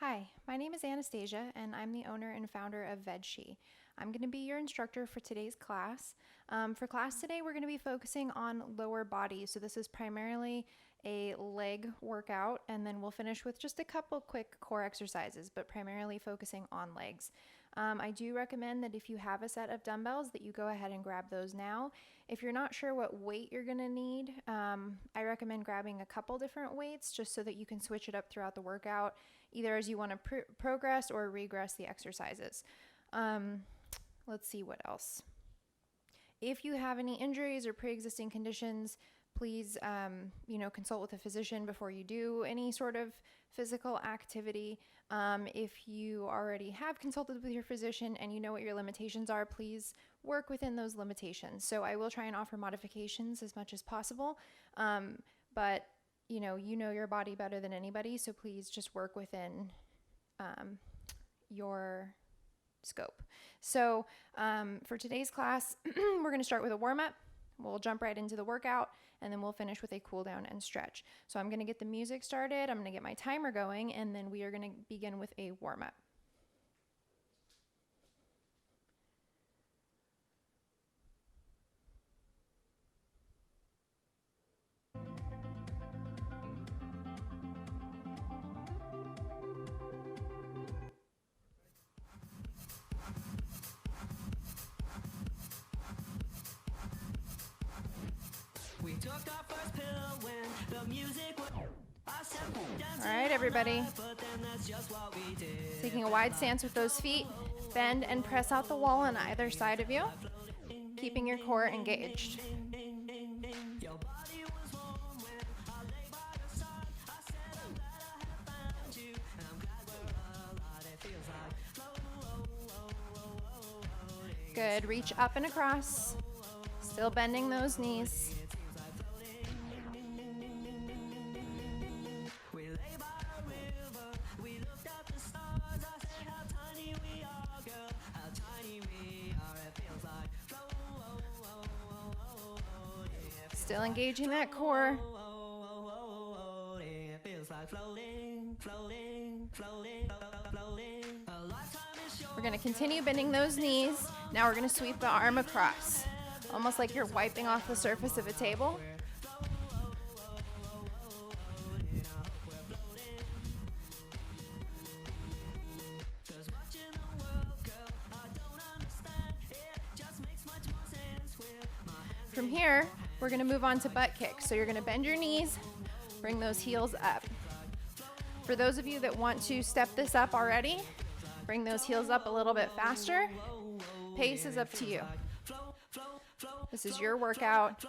Hi, my name is Anastasia, and I'm the owner and founder of VegShe. I'm going to be your instructor for today's class. For class today, we're going to be focusing on lower body. So this is primarily a leg workout, and then we'll finish with just a couple quick core exercises, but primarily focusing on legs. I do recommend that if you have a set of dumbbells that you go ahead and grab those now. If you're not sure what weight you're going to need, I recommend grabbing a couple different weights just so that you can switch it up throughout the workout, either as you want to progress or regress the exercises. Let's see what else. If you have any injuries or pre-existing conditions, please, consult with a physician before you do any sort of physical activity. If you already have consulted with your physician and you know what your limitations are, please work within those limitations. So I will try and offer modifications as much as possible, but you know your body better than anybody, so please just work within your scope. So for today's class, we're going to start with a warm-up. We'll jump right into the workout, and then we'll finish with a cool down and stretch. So I'm going to get the music started, I'm going to get my timer going, and then we are going to begin with a warm-up. We took our first pill when the music was. All right, everybody. Taking a wide stance with those feet. Bend and press out the wall on either side of you, keeping your core engaged. Good. Reach up and across. Still bending those knees. Still engaging that core. We're going to continue bending those knees. Now we're going to sweep the arm across, almost like you're wiping off the surface of a table. From here, we're going to move on to butt kicks. So you're going to bend your knees, bring those heels up. For those of you that want to step this up already, bring those heels up a little bit faster. Pace is up to you. This is your workout.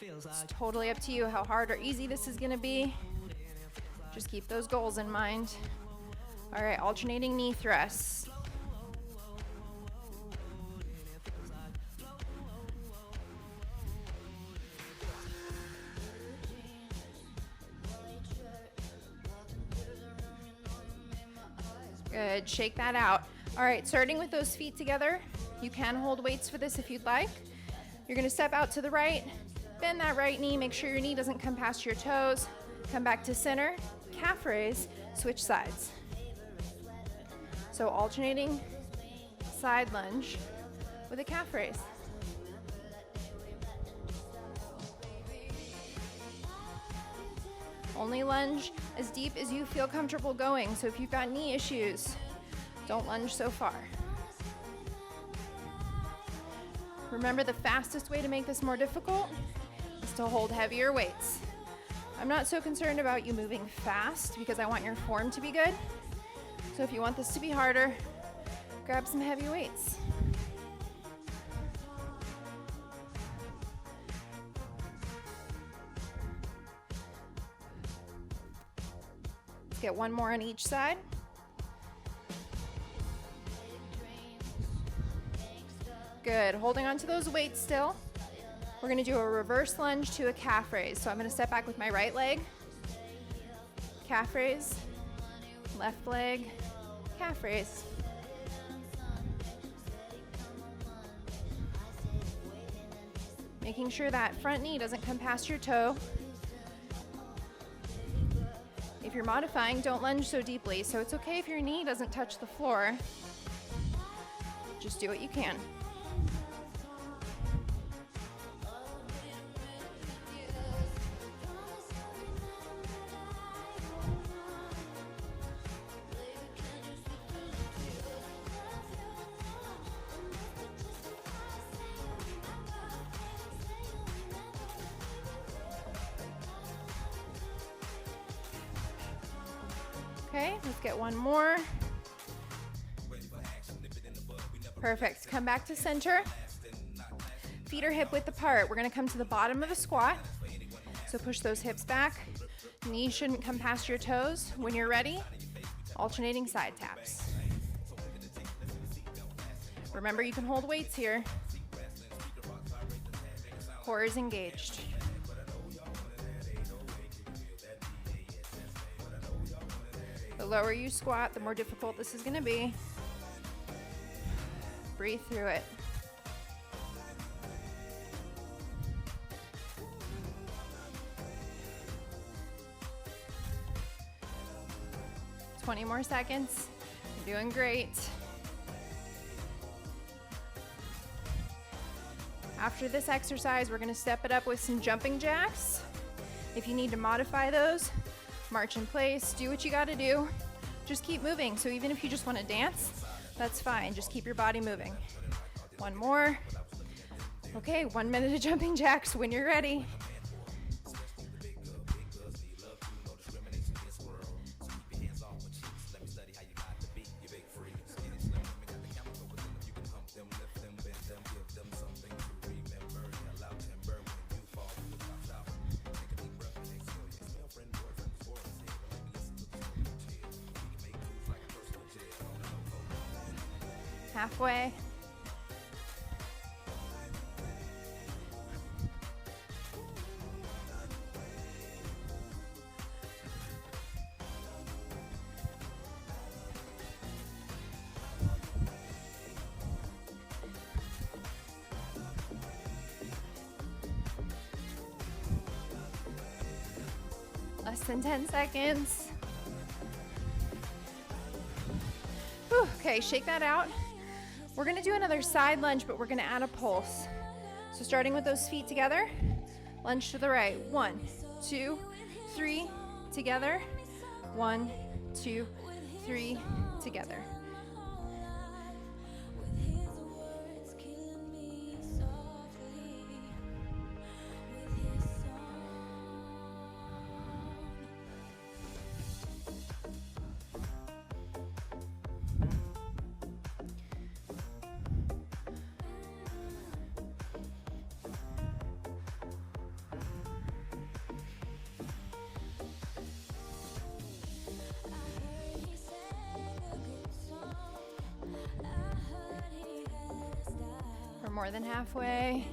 It's totally up to you how hard or easy this is going to be. Just keep those goals in mind. All right, alternating knee thrusts. Good, shake that out. All right, starting with those feet together. You can hold weights for this if you'd like. You're gonna step out to the right, bend that right knee, make sure your knee doesn't come past your toes. Come back to center, calf raise, switch sides. So alternating side lunge with a calf raise. Only lunge as deep as you feel comfortable going. So if you've got knee issues, don't lunge so far. Remember, the fastest way to make this more difficult is to hold heavier weights. I'm not so concerned about you moving fast because I want your form to be good. So if you want this to be harder, grab some heavy weights. Get one more on each side. Good, holding on to those weights still. We're gonna do a reverse lunge to a calf raise. So I'm gonna step back with my right leg, calf raise, left leg, calf raise. Making sure that front knee doesn't come past your toe. If you're modifying, don't lunge so deeply. So it's okay if your knee doesn't touch the floor. Just do what you can. Okay, let's get one more. Perfect. Come back to center. Feet are hip width apart. We're going to come to the bottom of a squat. So push those hips back. Knees shouldn't come past your toes. When you're ready, alternating side taps. Remember, you can hold weights here. Core is engaged. The lower you squat, the more difficult this is going to be. Breathe through it. "20 more seconds. You're doing great. After this exercise, we're going to step it up with some jumping jacks. If you need to modify those, march in place, do what you got to do. Just keep moving. So even if you just want to dance, that's fine. Just keep your body moving. One more. Okay, 1 minute of jumping jacks when you're ready. Halfway. Less than 10 seconds. Whew, okay, shake that out. We're gonna do another side lunge, but we're gonna add a pulse. So starting with those feet together, lunge to the right. 1, 2, 3, together. 1, 2, 3, together. We're more than halfway.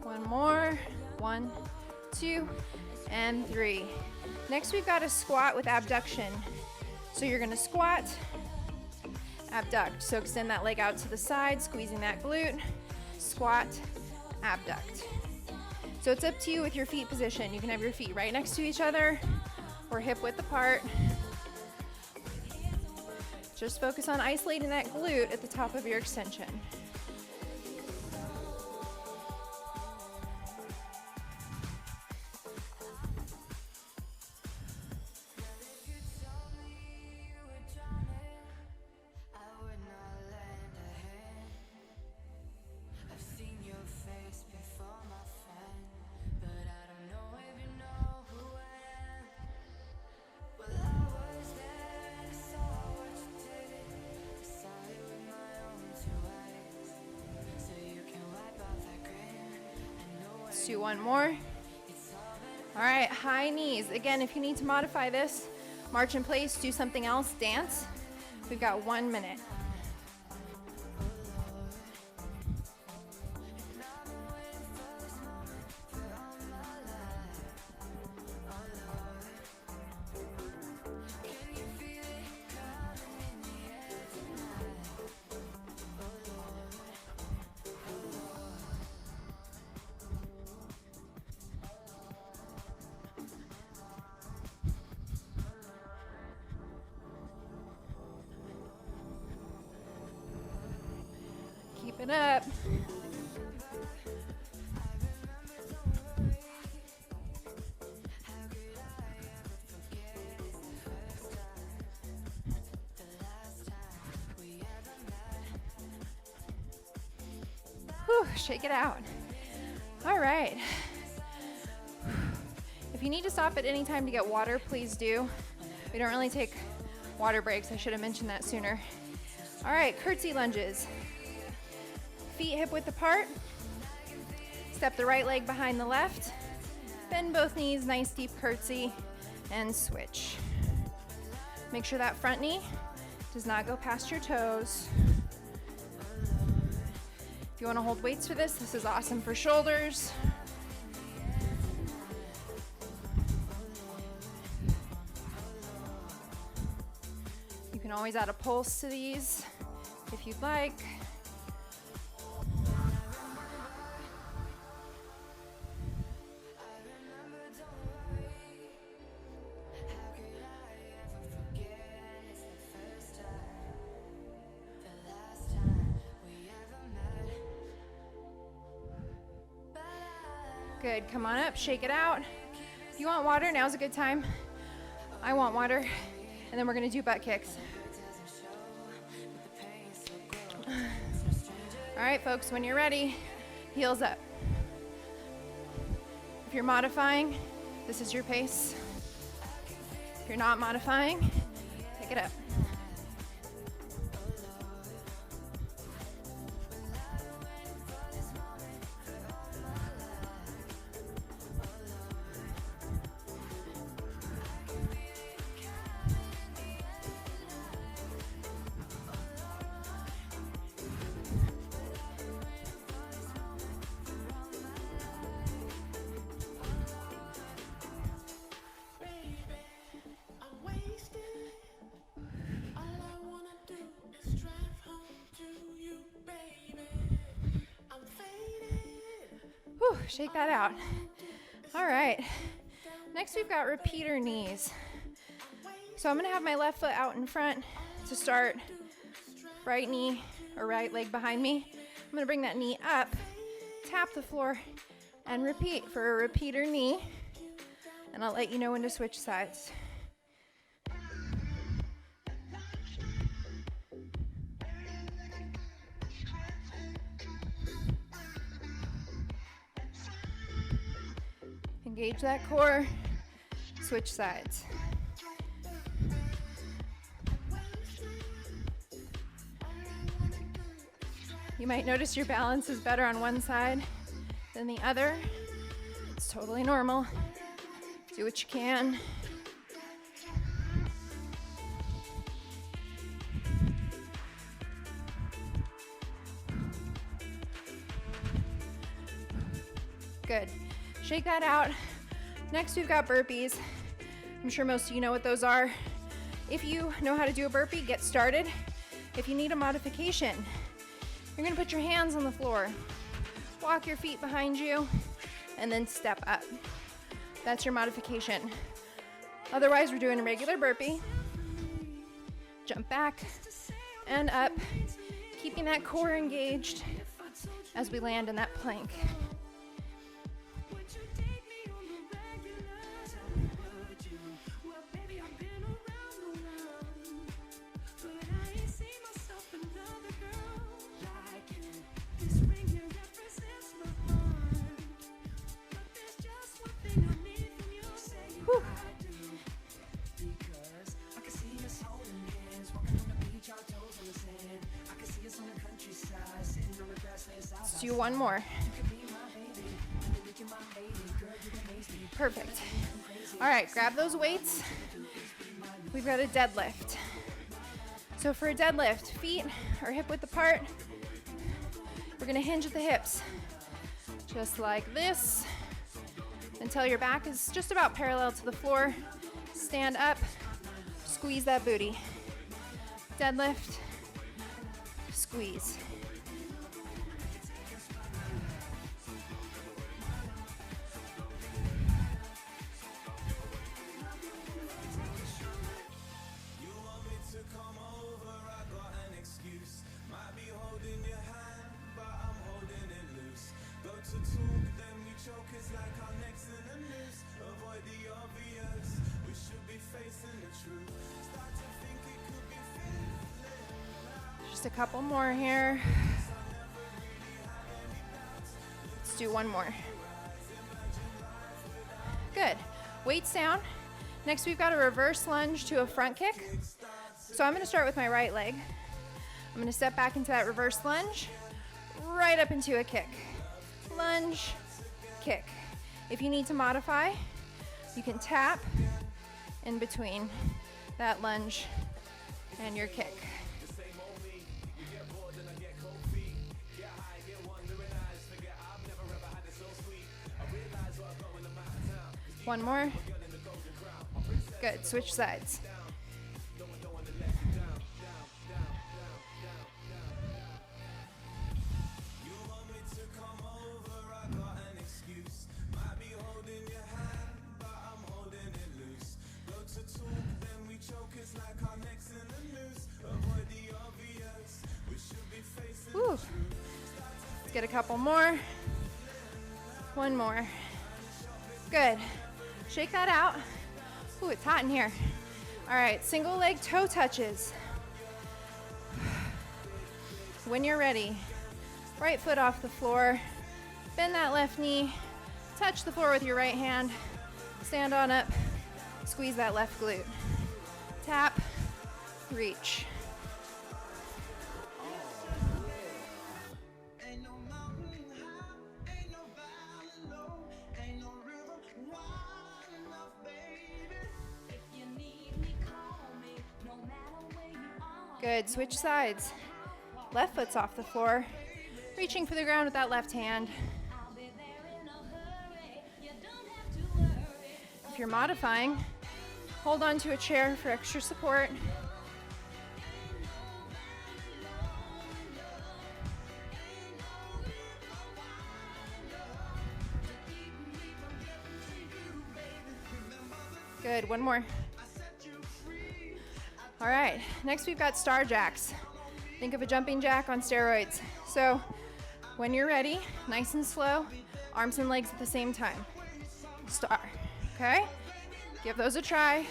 One more. 1, 2, and 3. Next, we've got a squat with abduction. So you're gonna squat, abduct. So extend that leg out to the side, squeezing that glute, squat, abduct. So it's up to you with your feet position. You can have your feet right next to each other or hip width apart. Just focus on isolating that glute at the top of your extension. Let's do one more. All right, high knees. Again, if you need to modify this, march in place, do something else, dance. We've got 1 minute. Get up. Whew, shake it out. All right. If you need to stop at any time to get water, please do. We don't really take water breaks. I should have mentioned that sooner. All right, curtsy lunges. Feet hip width apart. Step the right leg behind the left. Bend both knees, nice deep curtsy, and switch. Make sure that front knee does not go past your toes. If you want to hold weights for this is awesome for shoulders. You can always add a pulse to these if you'd like. Good, come on up, shake it out. If you want water, now's a good time. I want water. And then we're gonna do butt kicks. All right, folks, when you're ready, heels up. If you're modifying, this is your pace. If you're not modifying, pick it up. Whew, shake that out. All right. Next, we've got repeater knees. So I'm gonna have my left foot out in front to start. Right knee or right leg behind me. I'm gonna bring that knee up, tap the floor, and repeat for a repeater knee. And I'll let you know when to switch sides. Engage that core, switch sides. You might notice your balance is better on one side than the other. It's totally normal. Do what you can. Good. Shake that out. Next, we've got burpees. I'm sure most of you know what those are. If you know how to do a burpee, get started. If you need a modification, you're gonna put your hands on the floor, walk your feet behind you, and then step up. That's your modification. Otherwise, we're doing a regular burpee. Jump back and up, keeping that core engaged as we land in that plank. Let's do one more. Perfect. All right, grab those weights. We've got a deadlift. So for a deadlift, feet are hip width apart. We're gonna hinge at the hips, just like this, until your back is just about parallel to the floor. Stand up, squeeze that booty. Deadlift, squeeze. Just a couple more here. Let's do one more. Good. Weights down. Next, we've got a reverse lunge to a front kick. So I'm gonna start with my right leg. I'm gonna step back into that reverse lunge, right up into a kick. Lunge, kick. If you need to modify, you can tap in between that lunge and your kick. One more. Good, switch sides. Whew. Let's get a couple more. One more. Good. Shake that out. Ooh, it's hot in here. All right, single leg toe touches. When you're ready, right foot off the floor, bend that left knee, touch the floor with your right hand, stand on up, squeeze that left glute. Tap, reach. Good, switch sides. Left foot's off the floor. Reaching for the ground with that left hand. If you're modifying, hold on to a chair for extra support. Good, one more. All right, next we've got star jacks. Think of a jumping jack on steroids. So when you're ready, nice and slow, arms and legs at the same time. Star, okay? Give those a try. If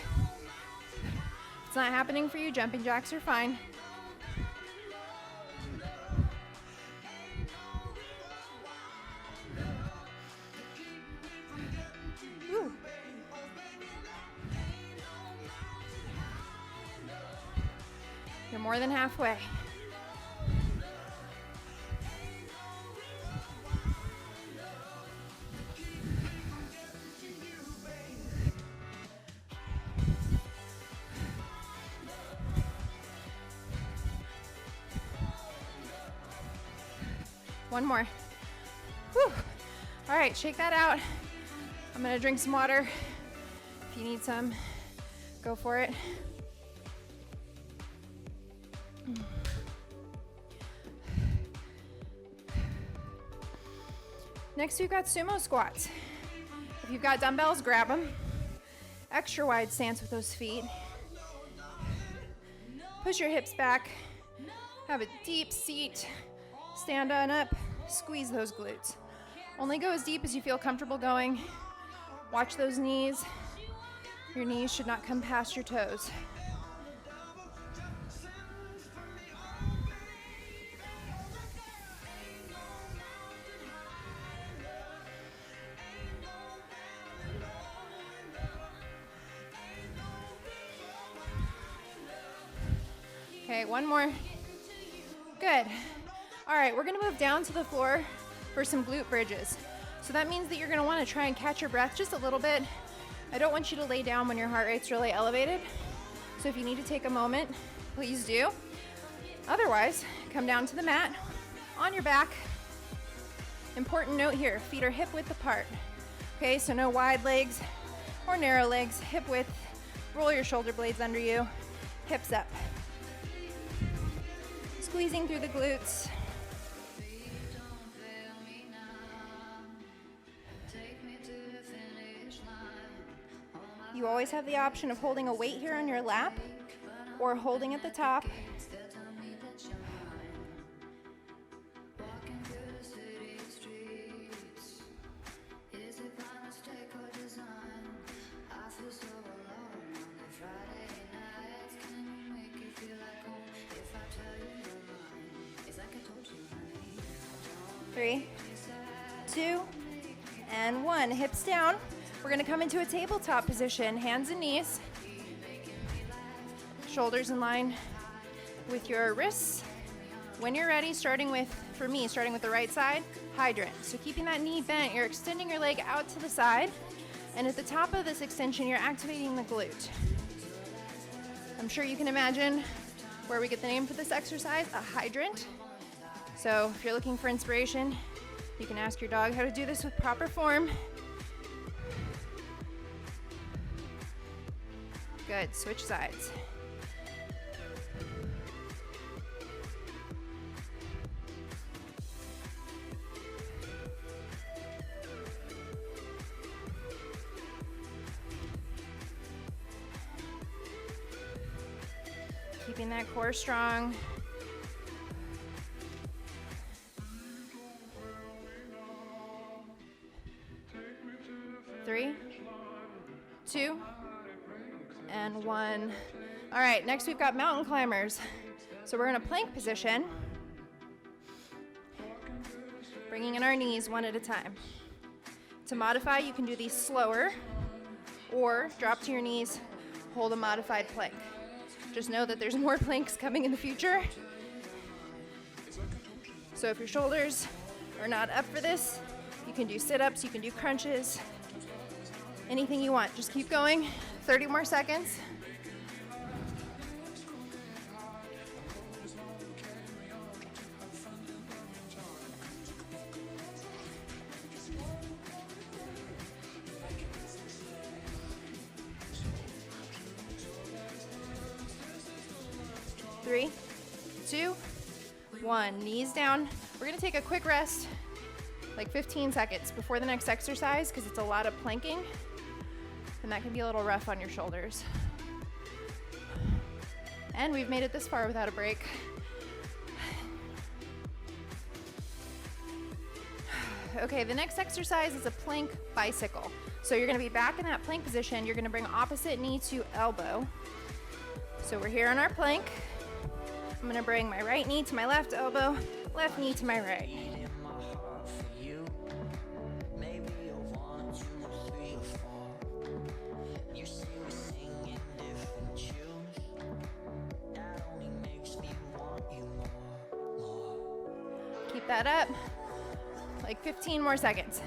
it's not happening for you, jumping jacks are fine. Ooh. You're more than halfway. One more. Whew. All right, shake that out. I'm gonna drink some water. If you need some, go for it. Next, we've got sumo squats. If you've got dumbbells, grab them. Extra wide stance with those feet. Push your hips back. Have a deep seat. Stand on up. Squeeze those glutes. Only go as deep as you feel comfortable going. Watch those knees. Your knees should not come past your toes. Okay, one more. Good. All right, we're gonna move down to the floor for some glute bridges. So that means that you're gonna wanna try and catch your breath just a little bit. I don't want you to lay down when your heart rate's really elevated. So if you need to take a moment, please do. Otherwise, come down to the mat, on your back. Important note here, feet are hip width apart. Okay, so no wide legs or narrow legs, hip width. Roll your shoulder blades under you, hips up. Squeezing through the glutes. You always have the option of holding a weight here on your lap or holding at the top. 3, 2, and 1. Hips down. We're gonna come into a tabletop position, hands and knees. Shoulders in line with your wrists. When you're ready, starting with the right side, hydrant. So keeping that knee bent, you're extending your leg out to the side. And at the top of this extension, you're activating the glute. I'm sure you can imagine where we get the name for this exercise, a hydrant. So if you're looking for inspiration, you can ask your dog how to do this with proper form. Good, switch sides. Keeping that core strong. Three, 2, and 1. All right, next we've got mountain climbers. So we're in a plank position, bringing in our knees one at a time. To modify, you can do these slower, or drop to your knees, hold a modified plank. Just know that there's more planks coming in the future. So if your shoulders are not up for this, you can do sit-ups, you can do crunches, anything you want. Just keep going. 30 more seconds. Three, 2, 1. Knees down. We're gonna take a quick rest, like 15 seconds before the next exercise, because it's a lot of planking, and that can be a little rough on your shoulders. And we've made it this far without a break. Okay, the next exercise is a plank bicycle. So you're gonna be back in that plank position. You're gonna bring opposite knee to elbow. So we're here on our plank. I'm gonna bring my right knee to my left elbow, left knee to my right. Keep that up, like 15 more seconds.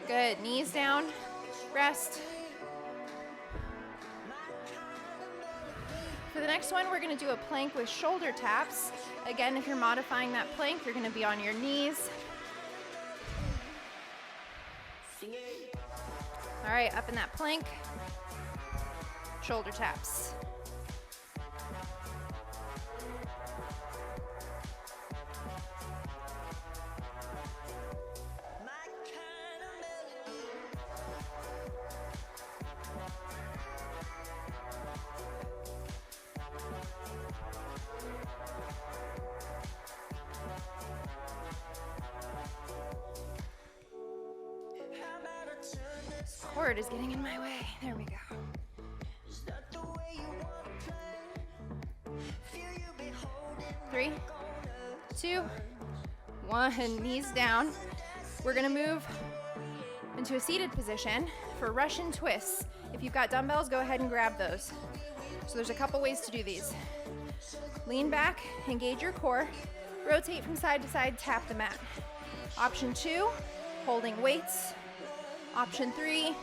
Good, knees down, rest. For the next one, we're gonna do a plank with shoulder taps. Again, if you're modifying that plank, you're gonna be on your knees. All right, up in that plank, shoulder taps. Cord is getting in my way. There we go. 3, 2, 1. Knees down. We're gonna move into a seated position for Russian twists. If you've got dumbbells, go ahead and grab those. So there's a couple ways to do these. Lean back, engage your core, rotate from side to side, tap the mat. Option 2, holding weights. Option 3,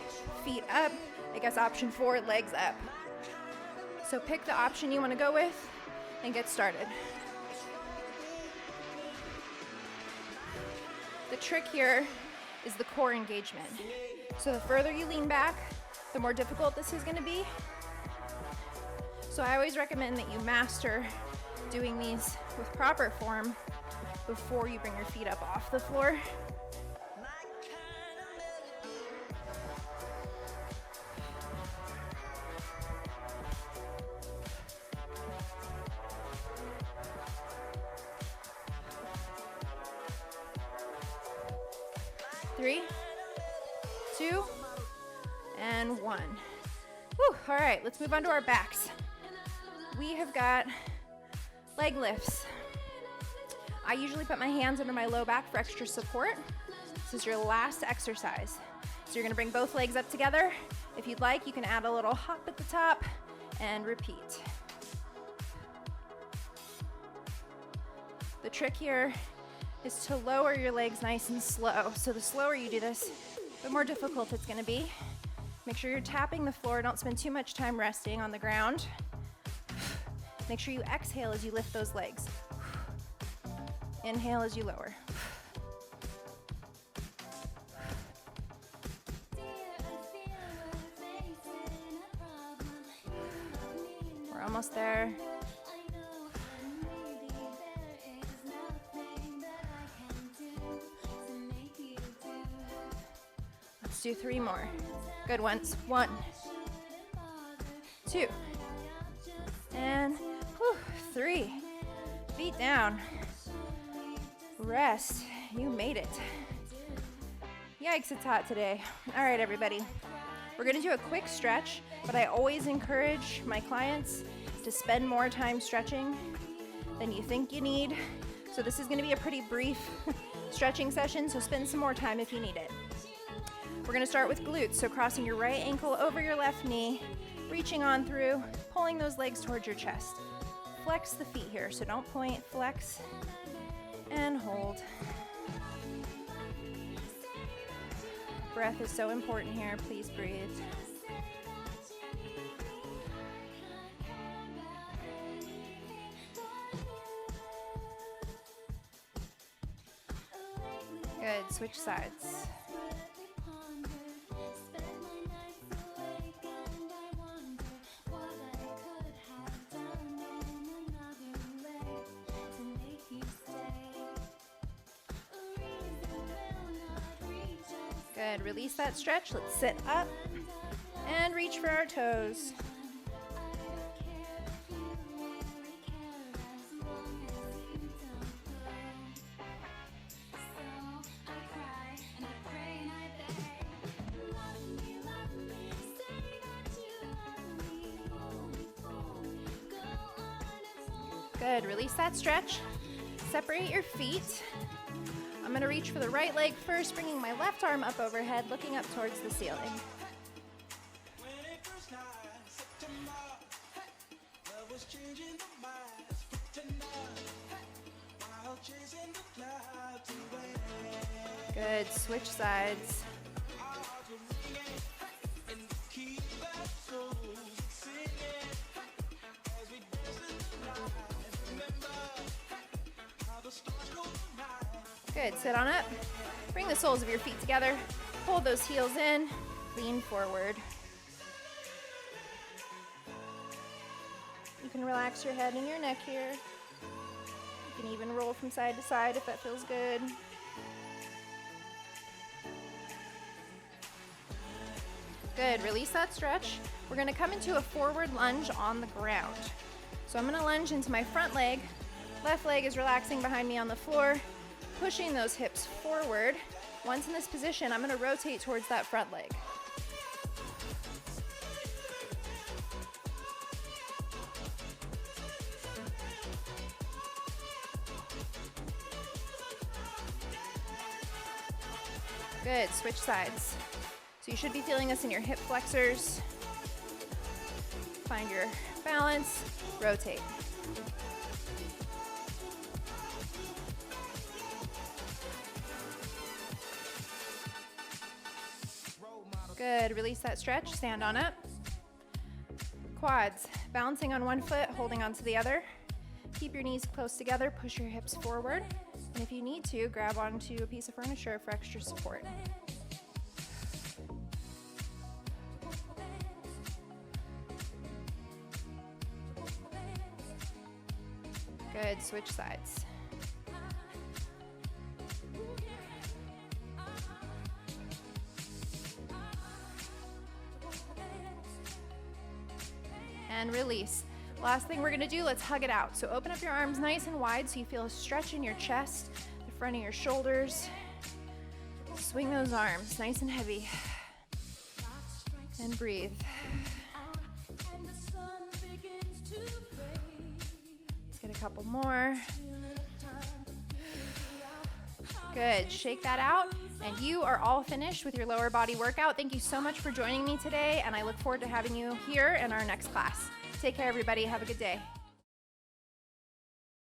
feet up. I guess option 4, legs up. So pick the option you want to go with and get started. The trick here is the core engagement. So the further you lean back, the more difficult this is going to be. So I always recommend that you master doing these with proper form before you bring your feet up off the floor. Three, 2, and 1. Whew, all right, let's move on to our backs. We have got leg lifts. I usually put my hands under my low back for extra support. This is your last exercise. So you're gonna bring both legs up together. If you'd like, you can add a little hop at the top and repeat. The trick here is to lower your legs nice and slow. So the slower you do this, the more difficult it's gonna be. Make sure you're tapping the floor. Don't spend too much time resting on the ground. Make sure you exhale as you lift those legs. Inhale as you lower. We're almost there. Let's do 3 more. Good ones. 1, 2, and 3. Feet down. Rest. You made it. Yikes, it's hot today. All right, everybody. We're gonna do a quick stretch, but I always encourage my clients to spend more time stretching than you think you need. So this is gonna be a pretty brief stretching session, so spend some more time if you need it. We're gonna start with glutes, so crossing your right ankle over your left knee, reaching on through, pulling those legs towards your chest. Flex the feet here, so don't point, flex, and hold. Breath is so important here, please breathe. Good, switch sides. Good, release that stretch. Let's sit up and reach for our toes. Good, release that stretch. Separate your feet. I'm gonna reach for the right leg first, bringing my left arm up overhead, looking up towards the ceiling. Good, switch sides. Good, sit on up. Bring the soles of your feet together. Hold those heels in. Lean forward. You can relax your head and your neck here. You can even roll from side to side if that feels good. Good, release that stretch. We're gonna come into a forward lunge on the ground. So I'm gonna lunge into my front leg. Left leg is relaxing behind me on the floor, pushing those hips forward. Once in this position, I'm gonna rotate towards that front leg. Good, switch sides. So you should be feeling this in your hip flexors. Find your balance, rotate. Good, release that stretch, stand on up. Quads, balancing on one foot, holding onto the other. Keep your knees close together, push your hips forward. And if you need to, grab onto a piece of furniture for extra support. Good, switch sides. And release. Last thing we're gonna do, let's hug it out. So open up your arms nice and wide so you feel a stretch in your chest, the front of your shoulders. Swing those arms nice and heavy. And breathe. Let's get a couple more. Good. Shake that out. And you are all finished with your lower body workout. Thank you so much for joining me today, and I look forward to having you here in our next class. Take care, everybody. Have a good day.